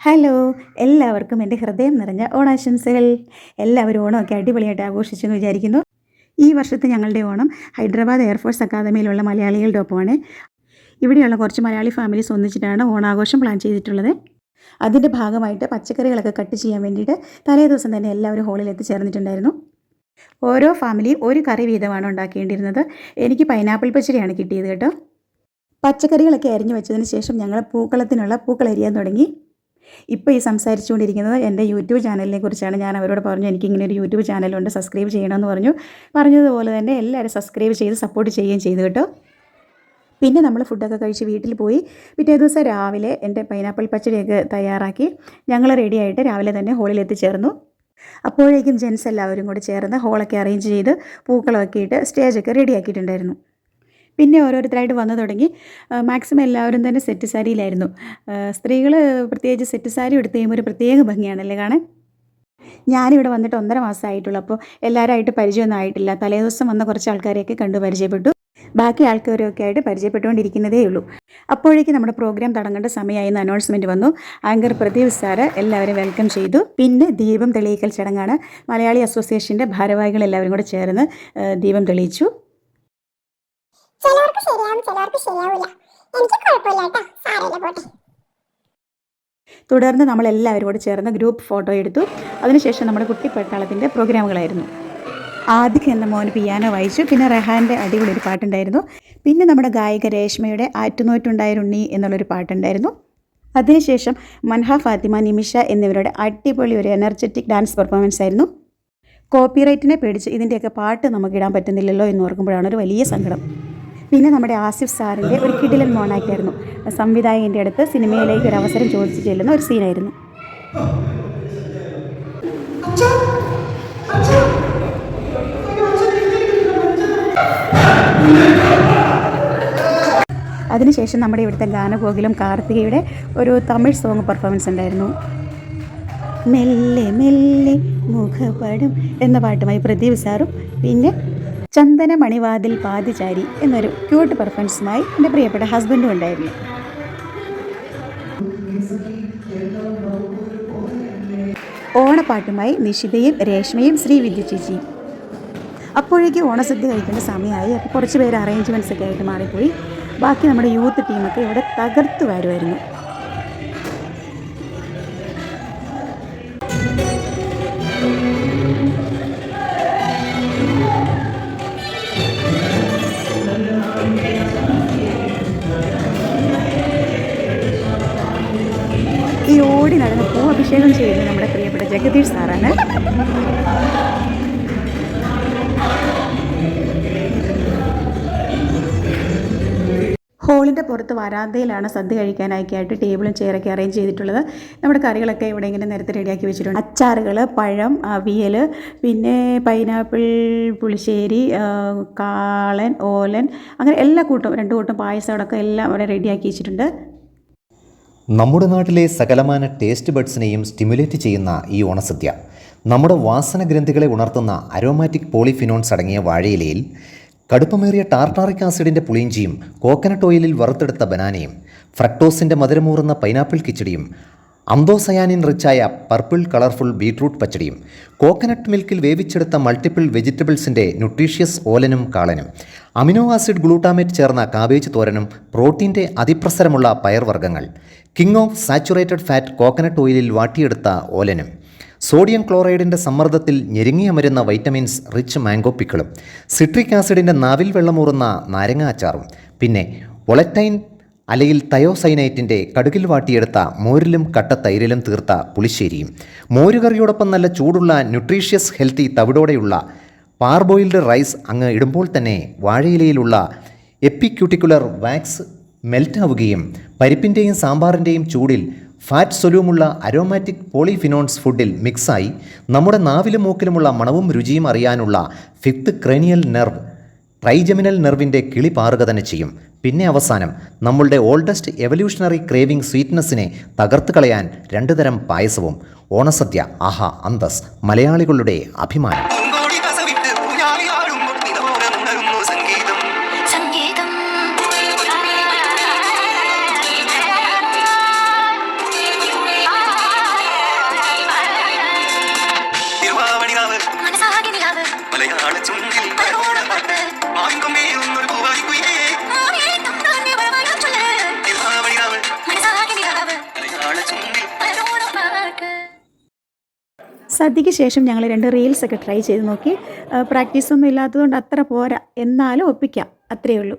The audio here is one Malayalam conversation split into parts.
ഹലോ, എല്ലാവർക്കും എൻ്റെ ഹൃദയം നിറഞ്ഞ ഓണാശംസകൾ. എല്ലാവരും ഓണമൊക്കെ അടിപൊളിയായിട്ട് ആഘോഷിച്ചെന്ന് വിചാരിക്കുന്നു. ഈ വർഷത്തെ ഞങ്ങളുടെ ഓണം ഹൈദരാബാദ് എയർഫോഴ്സ് അക്കാദമിയിലുള്ള മലയാളികളുടെ ഒപ്പമാണ്. ഇവിടെയുള്ള കുറച്ച് മലയാളി ഫാമിലീസ് ഒന്നിച്ചിട്ടാണ് ഓണാഘോഷം പ്ലാൻ ചെയ്തിട്ടുള്ളത്. അതിൻ്റെ ഭാഗമായിട്ട് പച്ചക്കറികളൊക്കെ കട്ട് ചെയ്യാൻ വേണ്ടിയിട്ട് തലേ ദിവസം തന്നെ എല്ലാവരും ഹോളിൽ എത്തിച്ചേർന്നിട്ടുണ്ടായിരുന്നു. ഓരോ ഫാമിലിയും ഒരു കറി വീതമാണ് ഉണ്ടാക്കേണ്ടിയിരുന്നത്. എനിക്ക് പൈനാപ്പിൾ പച്ചടിയാണ് കിട്ടിയത് കേട്ടോ. പച്ചക്കറികളൊക്കെ അരിഞ്ഞു വെച്ചതിന് ശേഷം ഞങ്ങൾ പൂക്കളത്തിനുള്ള പൂക്കൾ എരിയാൻ തുടങ്ങി. ഇപ്പോൾ ഈ സംസാരിച്ചുകൊണ്ടിരിക്കുന്നത് എൻ്റെ യൂട്യൂബ് ചാനലിനെ കുറിച്ചാണ്. ഞാൻ അവരോട് പറഞ്ഞു എനിക്കിങ്ങനെ ഒരു യൂട്യൂബ് ചാനലുണ്ട്, സബ്സ്ക്രൈബ് ചെയ്യണമെന്ന് പറഞ്ഞു. പറഞ്ഞതുപോലെ തന്നെ എല്ലാവരും സബ്സ്ക്രൈബ് ചെയ്ത് സപ്പോർട്ട് ചെയ്യുകയും ചെയ്തു കേട്ടോ. പിന്നെ നമ്മൾ ഫുഡൊക്കെ കഴിച്ച് വീട്ടിൽ പോയി പിറ്റേ ദിവസം രാവിലെ എൻ്റെ പൈനാപ്പിൾ പച്ചടിയൊക്കെ തയ്യാറാക്കി ഞങ്ങൾ റെഡിയായിട്ട് രാവിലെ തന്നെ ഹോളിൽ എത്തിച്ചേർന്നു. അപ്പോഴേക്കും ജെൻസ് എല്ലാവരും കൂടി ചേർന്ന് ഹോളൊക്കെ അറേഞ്ച് ചെയ്ത് പൂക്കളമൊക്കെ ഇട്ട് സ്റ്റേജൊക്കെ റെഡിയാക്കിയിട്ടുണ്ടായിരുന്നു. പിന്നെ ഓരോരുത്തരായിട്ട് വന്നു തുടങ്ങി. മാക്സിമം എല്ലാവരും തന്നെ സെറ്റ് സാരിയിലായിരുന്നു. സ്ത്രീകൾ പ്രത്യേകിച്ച് സെറ്റ് സാരി എടുത്ത് കഴിയുമ്പോൾ ഒരു പ്രത്യേക ഭംഗിയാണല്ലേ കാണാൻ. ഞാനിവിടെ വന്നിട്ട് 1.5 മാസമായിട്ടുള്ളൂ. അപ്പോൾ എല്ലാവരായിട്ട് പരിചയമൊന്നും ആയിട്ടില്ല. തലേദിവസം വന്ന കുറച്ച് ആൾക്കാരെയൊക്കെ കണ്ടു പരിചയപ്പെട്ടു. ബാക്കി ആൾക്കാരൊക്കെ ആയിട്ട് പരിചയപ്പെട്ടുകൊണ്ടിരിക്കുന്നതേ ഉള്ളൂ. അപ്പോഴേക്കും നമ്മുടെ പ്രോഗ്രാം തുടങ്ങേണ്ട സമയമായെന്ന് അനൗൺസ്മെൻറ്റ് വന്നു. ആങ്കർ പ്രദീപ് സാറ് എല്ലാവരും വെൽക്കം ചെയ്തു. പിന്നെ ദീപം തെളിയിക്കൽ ചടങ്ങാണ്. മലയാളി അസോസിയേഷൻ്റെ ഭാരവാഹികൾ എല്ലാവരും കൂടെ ചേർന്ന് ദീപം തെളിയിച്ചു. ചിലവർക്ക് ശരിയാവും, ചിലവർക്ക് ശരിയാവില്ല. എനിക്ക് കുഴപ്പമില്ല കേട്ടോ, സാരമില്ല, പോട്ടെ. തുടർന്ന് നമ്മളെല്ലാവരും കൂടെ ചേർന്ന് ഗ്രൂപ്പ് ഫോട്ടോ എടുത്തു. അതിനുശേഷം നമ്മുടെ കുട്ടിപ്പട്ടാളത്തിൻ്റെ പ്രോഗ്രാമുകളായിരുന്നു. ആദിഖ് എന്ന മോന് പിയാനോ വായിച്ചു. പിന്നെ റെഹാൻ്റെ അടിപൊളി ഒരു പാട്ടുണ്ടായിരുന്നു. പിന്നെ നമ്മുടെ ഗായിക രേഷ്മയുടെ ആറ്റുനോറ്റുണ്ടായിരുണ്ണി എന്നുള്ളൊരു പാട്ടുണ്ടായിരുന്നു. അതിനുശേഷം മൻഹ ഫാത്തിമ, നിമിഷ എന്നിവരുടെ അടിപൊളി ഒരു എനർജറ്റിക് ഡാൻസ് പെർഫോമൻസ് ആയിരുന്നു. കോപ്പിറൈറ്റിനെ പേടിച്ച് ഇതിൻ്റെയൊക്കെ പാട്ട് നമുക്ക് ഇടാൻ പറ്റുന്നില്ലല്ലോ എന്ന് ഓർക്കുമ്പോഴാണ് ഒരു വലിയ സങ്കടം. പിന്നെ നമ്മുടെ ആസിഫ് സാറിൻ്റെ ഒരു കിടിലൻ മോണാക്റ്റായിരുന്നു. സംവിധായകൻ്റെ അടുത്ത് സിനിമയിലേക്ക് ഒരു അവസരം ചോദിച്ചു ചെല്ലുന്ന ഒരു സീനായിരുന്നു. അതിനുശേഷം നമ്മുടെ ഇവിടുത്തെ ഗാനകോകിലും കാർത്തികയുടെ ഒരു തമിഴ് സോങ് പെർഫോമൻസ് ഉണ്ടായിരുന്നു. മെല്ലെ മെല്ലെ മുഖപടം എന്ന പാട്ടുമായി പ്രദീപ് സാറും പിന്നെ ചന്ദന മണിവാതിൽ പാതിചാരി എന്നൊരു ക്യൂട്ട് പെർഫോമൻസുമായി എൻ്റെ പ്രിയപ്പെട്ട ഹസ്ബൻഡും ഉണ്ടായിരുന്നു. ഓണപ്പാട്ടുമായി നിഷിതയും രേഷ്മയും ശ്രീവിദ്യ ചേച്ചിയും. അപ്പോഴേക്കും ഓണസദ്യ കഴിക്കേണ്ട സമയമായി. അപ്പോൾ കുറച്ച് പേര് അറേഞ്ച്മെൻറ്റ്സ് ഒക്കെ ആയിട്ട് മാറിപ്പോയി. ബാക്കി നമ്മുടെ യൂത്ത് ടീമൊക്കെ ഇവിടെ തകർത്ത് വരുമായിരുന്നു. ഈ ഓടി നടന്ന് പൂ അഭിഷേകം ചെയ്യുന്നത് നമ്മുടെ പ്രിയപ്പെട്ട ജഗദീഷ് സാറാണ്. ഹോളിൻ്റെ പുറത്ത് വരാന്തയിലാണ് സദ്യ കഴിക്കാനായിട്ട് ടേബിളും ചെയറൊക്കെ അറേഞ്ച് ചെയ്തിട്ടുള്ളത്. നമ്മുടെ കറികളൊക്കെ ഇവിടെ ഇങ്ങനെ നേരത്തെ റെഡിയാക്കി വെച്ചിട്ടുണ്ട്. അച്ചാറുകൾ, പഴം, അവിയൽ, പിന്നെ പൈനാപ്പിൾ പുളിശ്ശേരി, കാളൻ, ഓലൻ, അങ്ങനെ എല്ലാ കൂട്ടും 2 കൂട്ടം പായസം അടക്കം എല്ലാം അവിടെ റെഡിയാക്കി വെച്ചിട്ടുണ്ട്. നമ്മുടെ നാട്ടിലെ സകലമാന ടേസ്റ്റ് ബഡ്സിനെയും സ്റ്റിമുലേറ്റ് ചെയ്യുന്ന ഈ ഓണസദ്യ നമ്മുടെ വാസന ഗ്രന്ഥികളെ ഉണർത്തുന്ന അരോമാറ്റിക് പോളിഫിനോൺസ് അടങ്ങിയ വാഴയിലയിൽ കടുപ്പമേറിയ ടാർട്ടാറിക് ആസിഡിൻ്റെ പുളിയിഞ്ചിയും കോക്കനട്ട് ഓയിലിൽ വറുത്തെടുത്ത ബനാനയും ഫ്രക്ടോസിൻ്റെ മധുരമൂറുന്ന പൈനാപ്പിൾ കിച്ചടിയും അന്തോസയാനിൻ റിച്ചായ പർപ്പിൾ കളർഫുൾ ബീട്രൂട്ട് പച്ചടിയും കോക്കനട്ട് മിൽക്കിൽ വേവിച്ചെടുത്ത മൾട്ടിപ്പിൾ വെജിറ്റബിൾസിൻ്റെ ന്യൂട്രീഷ്യസ് ഓലനും കാളനും അമിനോ ആസിഡ് ഗ്ലൂട്ടാമേറ്റ് ചേർന്ന കാബേജ് തോരനും പ്രോട്ടീൻ്റെ അതിപ്രസരമുള്ള പയർവർഗ്ഗങ്ങൾ king of saturated fat coconut ഓയിലിൽ വാട്ടിയെടുത്ത ഓലനും സോഡിയം ക്ലോറൈഡിൻ്റെ സമ്മർദ്ദത്തിൽ ഞെരുങ്ങിയമരുന്ന വൈറ്റമിൻസ് റിച്ച് മാംഗോ പിക്കിളും സിട്രിക് ആസിഡിൻ്റെ നാവിൽ വെള്ളമൂറുന്ന നാരങ്ങ അച്ചാറും പിന്നെ ഒളറ്റൈൻ അല്ലെങ്കിൽ തയോസൈനൈറ്റിൻ്റെ കടുകിൽ വാട്ടിയെടുത്ത മോരിലും കട്ട തൈരിലും തീർത്ത പുളിശ്ശേരിയും മോരുകറിയോടൊപ്പം നല്ല ചൂടുള്ള ന്യൂട്രീഷ്യസ് ഹെൽത്തി തവിടോടെയുള്ള പാർബോയിൽഡ് റൈസ് അങ്ങ് ഇടുമ്പോൾ തന്നെ വാഴയിലയിലുള്ള എപ്പിക്യൂട്ടിക്കുലർ വാക്സ് മെൽറ്റാവുകയും പരിപ്പിൻ്റെയും സാമ്പാറിൻ്റെയും ചൂടിൽ ഫാറ്റ് സൊല്യൂമുള്ള അരോമാറ്റിക് പോളിഫിനോൺസ് ഫുഡിൽ മിക്സായി നമ്മുടെ നാവിലും മൂക്കിലുമുള്ള മണവും രുചിയും അറിയാനുള്ള 5th ക്രേനിയൽ നെർവ് ട്രൈജെമിനൽ നെർവിൻ്റെ കിളി പാറുക തന്നെ ചെയ്യും. പിന്നെ അവസാനം നമ്മളുടെ ഓൾഡസ്റ്റ് എവല്യൂഷണറി ക്രേവിംഗ് സ്വീറ്റ്നസ്സിനെ തകർത്ത് കളയാൻ 2 തരം പായസവും. ഓണസദ്യ ആഹാ അന്തസ്, മലയാളികളുടെ അഭിമാനം. സദ്യയ്ക്ക് ശേഷം ഞങ്ങൾ 2 റീൽസൊക്കെ ട്രൈ ചെയ്ത് നോക്കി. പ്രാക്ടീസൊന്നും ഇല്ലാത്തതുകൊണ്ട് അത്ര പോരാ, എന്നാലും ഒപ്പിക്കാം, അത്രയേ ഉള്ളൂ.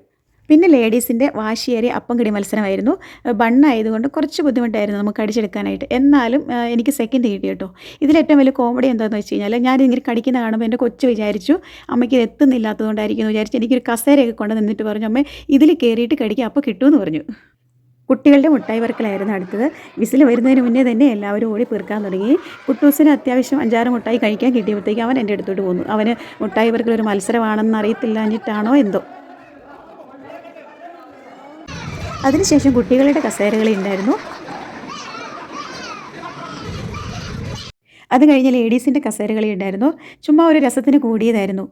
പിന്നെ ലേഡീസിൻ്റെ വാശിയേറിയ അപ്പം കിടി മത്സരമായിരുന്നു. ബണ്ണായതുകൊണ്ട് കുറച്ച് ബുദ്ധിമുട്ടായിരുന്നു നമുക്ക് അടിച്ചെടുക്കാനായിട്ട്. എന്നാലും എനിക്ക് സെക്കൻഡ് കിട്ടി കേട്ടോ. ഇതിലേറ്റവും വലിയ കോമഡി എന്താണെന്ന് വെച്ച് കഴിഞ്ഞാൽ, ഞാനിങ്ങനെ കടിക്കുന്ന കാണുമ്പോൾ എൻ്റെ കൊച്ചു വിചാരിച്ചു അമ്മയ്ക്ക് ഇത് എത്തുന്നില്ലാത്തതുകൊണ്ടായിരിക്കും എന്ന് വിചാരിച്ച് എനിക്കൊരു കസേരയൊക്കെ കൊണ്ട് നിന്നിട്ട് പറഞ്ഞു, അമ്മേ ഇതിൽ കയറിയിട്ട് കടിക്കുക അപ്പോൾ കിട്ടുമെന്ന് പറഞ്ഞു. കുട്ടികളുടെ മുട്ടായി പെറുക്കലായിരുന്നു അടുത്തത്. വിസിൽ വരുന്നതിന് മുന്നേ തന്നെ എല്ലാവരും ഓടി പെറുക്കാൻ തുടങ്ങി. കുട്ടൂസിന് അത്യാവശ്യം 5-6 മുട്ടായി കഴിക്കാൻ കിട്ടിയപ്പോഴത്തേക്ക് അവൻ എൻ്റെ അടുത്തോട്ട് പോന്നു. അവന് മുട്ടായി പെറുക്കൽ ഒരു മത്സരമാണെന്ന് അറിയത്തില്ലാഞ്ഞിട്ടാണോ എന്തോ. അതിനുശേഷം കുട്ടികളുടെ കസേരകളി ഉണ്ടായിരുന്നു. അത് കഴിഞ്ഞ് ലേഡീസിൻ്റെ കസേരകളി ഉണ്ടായിരുന്നു. ചുമ്മാ ഒരു രസത്തിന് കൂടിയതായിരുന്നു.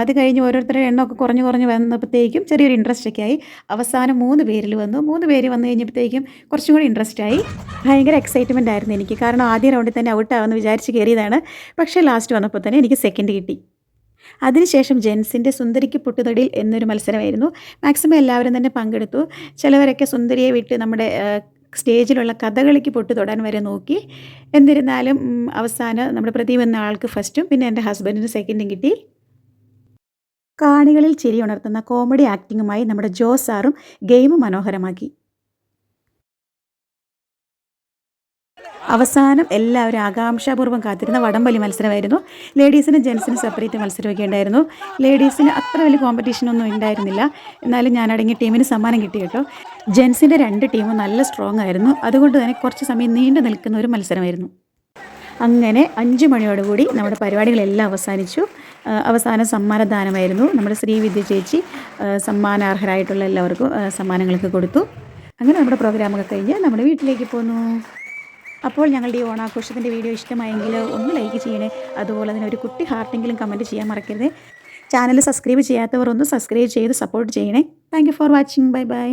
അത് കഴിഞ്ഞ് ഓരോരുത്തരുടെ എണ്ണമൊക്കെ കുറഞ്ഞ് വന്നപ്പോഴത്തേക്കും ചെറിയൊരു ഇൻട്രസ്റ്റൊക്കെ ആയി. അവസാനം 3 പേരിൽ വന്നു. 3 പേര് വന്നു കഴിഞ്ഞപ്പോഴത്തേക്കും കുറച്ചും കൂടി ഇൻട്രസ്റ്റ് ആയി. ഭയങ്കര എക്സൈറ്റ്മെൻ്റ് ആയിരുന്നു എനിക്ക്. കാരണം ആദ്യ റൗണ്ടിൽ തന്നെ ഔട്ടാവുമെന്ന് വിചാരിച്ച് കയറിയതാണ്. പക്ഷേ ലാസ്റ്റ് വന്നപ്പോൾ തന്നെ എനിക്ക് സെക്കൻഡ് കിട്ടി. അതിനുശേഷം ജെൻസിൻ്റെ സുന്ദരിക്ക് പൊട്ടുതൊടിൽ എന്നൊരു മത്സരമായിരുന്നു. മാക്സിമം എല്ലാവരും തന്നെ പങ്കെടുത്തു. ചിലവരൊക്കെ സുന്ദരിയെ വിട്ട് നമ്മുടെ സ്റ്റേജിലുള്ള കഥകളിക്ക് പൊട്ട് തൊടാൻ വരെ നോക്കി. എന്നിരുന്നാലും അവസാനം നമ്മുടെ പ്രദീപ് എന്ന ആൾക്ക് ഫസ്റ്റും പിന്നെ എൻ്റെ ഹസ്ബൻഡിന് സെക്കൻഡും കിട്ടി. കാണികളിൽ ചിരി ഉണർത്തുന്ന കോമഡി ആക്ടിങ്ങുമായി നമ്മുടെ ജോ സാറും ഗെയിം മനോഹരമാക്കി. അവസാനം എല്ലാവരും ആകാംക്ഷാപൂർവ്വം കാത്തിരുന്ന വടംവലി മത്സരമായിരുന്നു. ലേഡീസിനും ജെൻസിനും സെപ്പറേറ്റ് മത്സരമൊക്കെ ഉണ്ടായിരുന്നു. ലേഡീസിന് അത്ര വലിയ കോമ്പറ്റീഷനൊന്നും ഉണ്ടായിരുന്നില്ല. എന്നാലും ഞാനടങ്ങിയ ടീമിന് സമ്മാനം കിട്ടി കേട്ടോ. ജെൻസിൻ്റെ 2 ടീമും നല്ല സ്ട്രോങ് ആയിരുന്നു. അതുകൊണ്ട് തന്നെ കുറച്ച് സമയം നീണ്ടു നിൽക്കുന്ന ഒരു മത്സരമായിരുന്നു. അങ്ങനെ 5 മണിയോടുകൂടി നമ്മുടെ പരിപാടികളെല്ലാം അവസാനിച്ചു. അവസാനം സമ്മാനദാനമായിരുന്നു. നമ്മുടെ ശ്രീവിദ്യ ചേച്ചി സമ്മാനാർഹരായിട്ടുള്ള എല്ലാവർക്കും സമ്മാനങ്ങളൊക്കെ കൊടുത്തു. അങ്ങനെ നമ്മുടെ പ്രോഗ്രാമൊക്കെ കഴിഞ്ഞ് നമ്മുടെ വീട്ടിലേക്ക് പോന്നു. അപ്പോൾ ഞങ്ങളുടെ ഈ ഓണാഘോഷത്തിൻ്റെ വീഡിയോ ഇഷ്ടമായെങ്കിൽ ഒന്ന് ലൈക്ക് ചെയ്യണേ. അതുപോലെ തന്നെ ഒരു കുട്ടി ഹാർട്ടെങ്കിലും കമൻറ്റ് ചെയ്യാൻ മറക്കരുത്. ചാനൽ സബ്സ്ക്രൈബ് ചെയ്യാത്തവർ ഒന്ന് സബ്സ്ക്രൈബ് ചെയ്ത് സപ്പോർട്ട് ചെയ്യണേ. Thank you for watching. Bye bye.